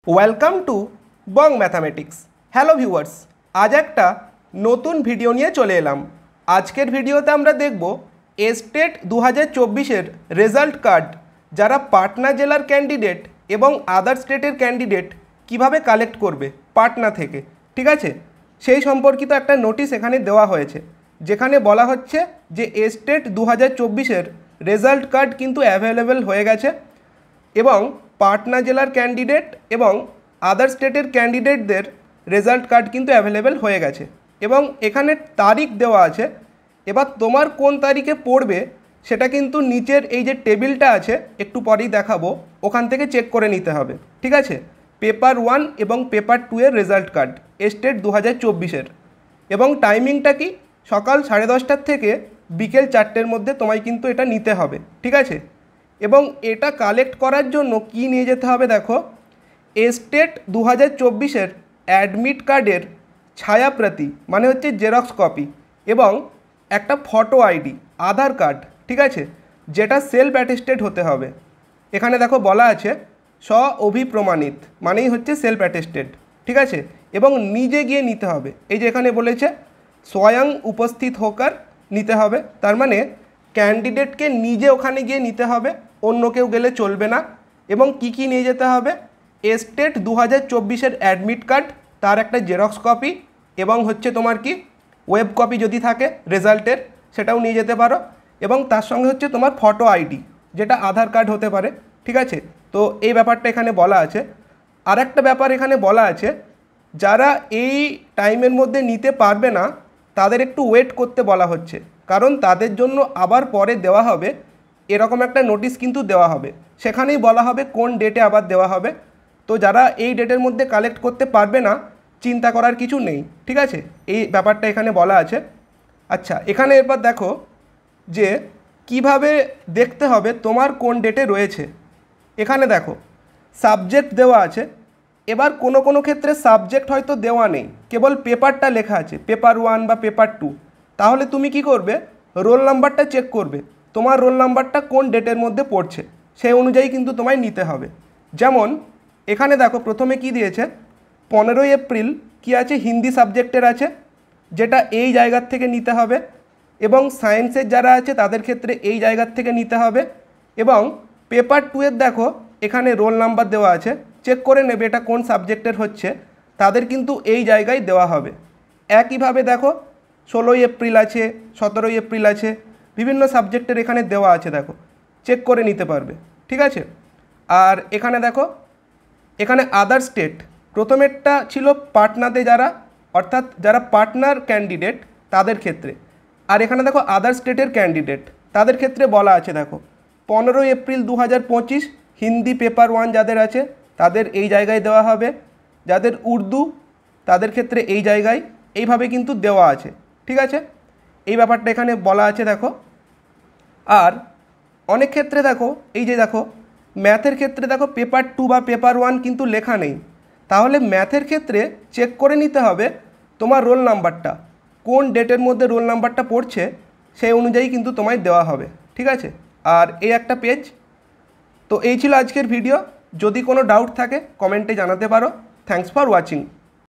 Welcome to Bong mathematics. Hello viewers, আজ একটা নতুন ভিডিও নিয়ে চলে এলাম। আজকের ভিডিওতে আমরা দেখব এস্টেট 2024-এর রেজাল্ট কার্ড যারা পাটনা জেলার ক্যান্ডিডেট এবং আদার স্টেটের ক্যান্ডিডেট কিভাবে কালেক্ট করবে পাটনা থেকে, ঠিক আছে? সেই সম্পর্কিত একটা নোটিশ এখানে দেওয়া হয়েছে, যেখানে বলা হচ্ছে যে এস্টেট 2024-এর রেজাল্ট কার্ড কিন্তু অ্যাভেলেবেল হয়ে গেছে এবং পাটনা জেলার ক্যান্ডিডেট এবং আদার স্টেটের ক্যান্ডিডেটদের রেজাল্ট কার্ড কিন্তু অ্যাভেলেবেল হয়ে গেছে এবং এখানে তারিখ দেওয়া আছে। এবার তোমার কোন তারিখে পড়বে সেটা কিন্তু নিচের এই যে টেবিলটা আছে, একটু পরেই দেখাবো, ওখান থেকে চেক করে নিতে হবে, ঠিক আছে? পেপার 1 এবং পেপার 2 এর রেজাল্ট কার্ড এস্টেট 2024-এর এবং টাইমিংটা কি সকাল 10:30 থেকে বিকেল 4টের মধ্যে তোমায় কিন্তু এটা নিতে হবে, ঠিক আছে? এবং এটা কালেক্ট করার জন্য কি নিয়ে যেতে হবে দেখো, এস্টেট 2024-এর অ্যাডমিট কার্ডের ছায়াপ্রতি মানে হচ্ছে জেরক্স কপি এবং একটা ফটো আইডি আধার কার্ড, ঠিক আছে, যেটা সেলফ অ্যাটেস্টেড হতে হবে। এখানে দেখো বলা আছে স্ব অভিপ্রমাণিত মানেই হচ্ছে সেলফ অ্যাটেস্টেড, ঠিক আছে, এবং নিজে গিয়ে নিতে হবে। এই যে এখানে বলেছে স্বয়ং উপস্থিত হোকার নিতে হবে, তার মানে ক্যান্ডিডেটকে নিজে ওখানে গিয়ে নিতে হবে, অন্য কেউ গেলে চলবে না। এবং কি কি নিয়ে যেতে হবে, এস্টেট 2024-এর অ্যাডমিট কার্ড, তার একটা জেরক্স কপি এবং হচ্ছে তোমার কি ওয়েব কপি যদি থাকে রেজাল্টের সেটাও নিয়ে যেতে পারো, এবং তার সঙ্গে হচ্ছে তোমার ফটো আইডি যেটা আধার কার্ড হতে পারে, ঠিক আছে? তো এই ব্যাপারটা এখানে বলা আছে। আর একটা ব্যাপার এখানে বলা আছে, যারা এই টাইমের মধ্যে নিতে পারবে না তাদের একটু ওয়েট করতে বলা হচ্ছে, কারণ তাদের জন্য আবার পরে দেওয়া হবে এরকম একটা নোটিশ কিন্তু দেওয়া হবে, সেখানেই বলা হবে কোন ডেটে আবার দেওয়া হবে। তো যারা এই ডেটের মধ্যে কালেক্ট করতে পারবে না চিন্তা করার কিছু নেই, ঠিক আছে? এই ব্যাপারটা এখানে বলা আছে। আচ্ছা, এখানে এরপর দেখো যে কিভাবে দেখতে হবে তোমার কোন ডেটে রয়েছে। এখানে দেখো সাবজেক্ট দেওয়া আছে, এবার কোনো কোনো ক্ষেত্রে সাবজেক্ট হয়তো দেওয়া নেই, কেবল পেপারটা লেখা আছে পেপার 1 বা পেপার 2, তাহলে তুমি কি করবে, রোল নাম্বারটা চেক করবে, তোমার রোল নাম্বারটা কোন ডেটের মধ্যে পড়ছে সেই অনুযায়ী কিন্তু তোমায় নিতে হবে। যেমন এখানে দেখো প্রথমে কি দিয়েছে, 15 এপ্রিল কি আছে, হিন্দি সাবজেক্টের আছে, যেটা এই জায়গার থেকে নিতে হবে, এবং সায়েন্সের যারা আছে তাদের ক্ষেত্রে এই জায়গার থেকে নিতে হবে। এবং পেপার 2 এর দেখো এখানে রোল নাম্বার দেওয়া আছে, চেক করে নেবে এটা কোন সাবজেক্টের হচ্ছে, তাদের কিন্তু এই জায়গায় দেওয়া হবে। একইভাবে দেখো 16 এপ্রিল আছে, 17 এপ্রিল আছে, বিভিন্ন সাবজেক্টের এখানে দেওয়া আছে, দেখো চেক করে নিতে পারবে, ঠিক আছে? আর এখানে দেখো এখানে আদার স্টেট, প্রথমেরটা ছিল পাটনাতে যারা, অর্থাৎ যারা পাটনার ক্যান্ডিডেট তাদের ক্ষেত্রে, আর এখানে দেখো আদার স্টেটের ক্যান্ডিডেট তাদের ক্ষেত্রে বলা আছে, দেখো 15 এপ্রিল 2025 হিন্দি পেপার 1 যাদের আছে তাদের এই জায়গায় দেওয়া হবে, যাদের উর্দু তাদের ক্ষেত্রে এই জায়গায়, এইভাবে কিন্তু দেওয়া আছে, ঠিক আছে? এই ব্যাপারটা এখানে বলা আছে দেখো। আর অনেক ক্ষেত্রে দেখো এই যে দেখো ম্যাথের ক্ষেত্রে দেখো পেপার 2 বা পেপার 1 কিন্তু লেখা নেই, তাহলে ম্যাথের ক্ষেত্রে চেক করে নিতে হবে তোমার রোল নাম্বারটা কোন ডেটের মধ্যে রোল নাম্বারটা পড়ছে সেই অনুযায়ী কিন্তু তোমায় দেওয়া হবে, ঠিক আছে? আর এই একটা পেজ। তো এই ছিল আজকের ভিডিও, যদি কোনো ডাউট থাকে কমেন্টে জানাতে পারো। Thanks for watching.